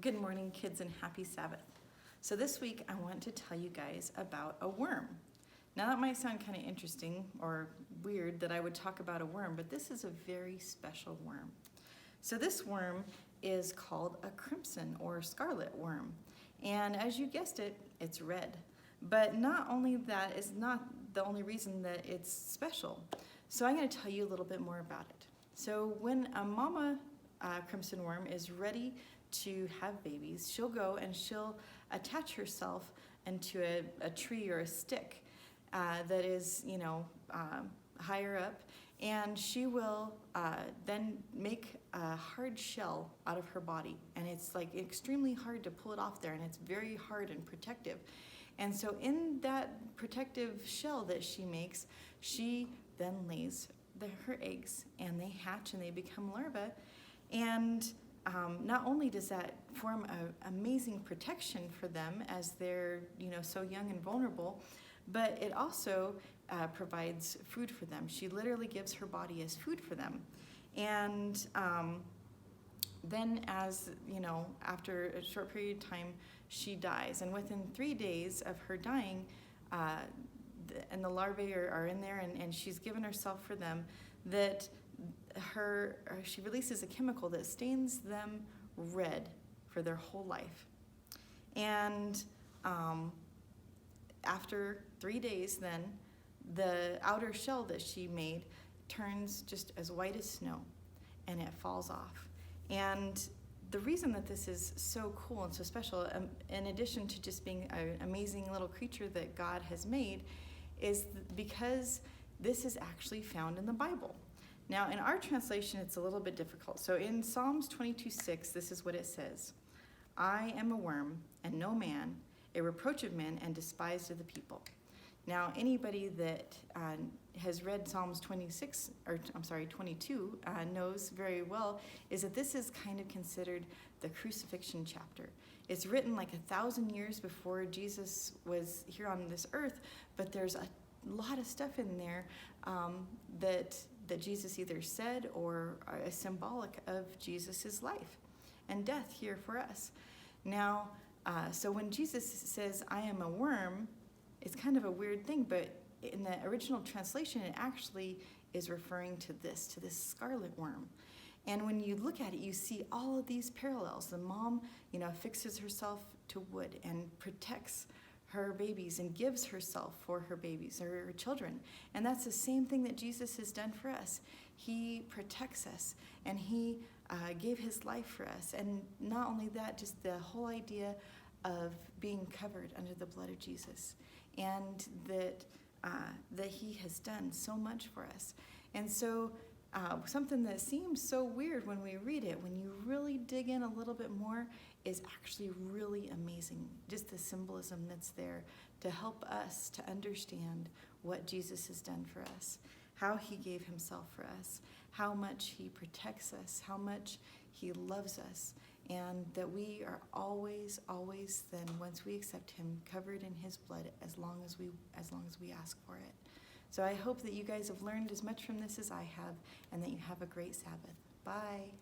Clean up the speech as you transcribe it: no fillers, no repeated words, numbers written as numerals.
Good morning, kids, and happy Sabbath. So this week I want to tell you guys about a worm. Now that might sound kind of interesting or weird that I would talk about a worm, but this is a very special worm. So this worm is called a crimson or scarlet worm. And as you guessed it, it's red. But not only that is not the only reason that it's special. So I'm going to tell you a little bit more about it. So when a mama crimson worm is ready to have babies, she'll go and she'll attach herself into a tree or a stick that is, higher up, and she will then make a hard shell out of her body, and it's like extremely hard to pull it off there, and it's very hard and protective. And so in that protective shell that she makes, she then lays her eggs, and they hatch and they become larvae. And not only does that form an amazing protection for them as they're so young and vulnerable, but it also provides food for them. She literally gives her body as food for them. And then after a short period of time, she dies. And within 3 days of her dying, and the larvae are in there, and she's given herself for them, that she releases a chemical that stains them red for their whole life. And after 3 days, then the outer shell that she made turns just as white as snow, and it falls off. And the reason that this is so cool and so special, in addition to just being an amazing little creature that God has made, is because this is actually found in the Bible. Now, in our translation, it's a little bit difficult. So in Psalms 22:6, this is what it says: "I am a worm and no man, a reproach of men and despised of the people." Now, anybody that has read Psalms 22 knows very well is that this is kind of considered the crucifixion chapter. It's written like 1,000 years before Jesus was here on this earth, but there's a lot of stuff in there that Jesus either said or is symbolic of Jesus's life and death here for us. Now, so when Jesus says, "I am a worm," it's kind of a weird thing, but in the original translation, it actually is referring to this scarlet worm. And when you look at it, you see all of these parallels. The mom, fixes herself to wood and protects her babies and gives herself for her babies or her children. And that's the same thing that Jesus has done for us. He protects us, and he gave his life for us. And not only that, just the whole idea of being covered under the blood of Jesus, and that he has done so much for us. And so something that seems so weird when we read it, when you really dig in a little bit more, is actually really amazing. Just the symbolism that's there to help us to understand what Jesus has done for us, how he gave himself for us, how much he protects us, how much he loves us, and that we are always then, once we accept him, covered in his blood as long as we ask for it. So I hope that you guys have learned as much from this as I have, and that you have a great Sabbath. Bye.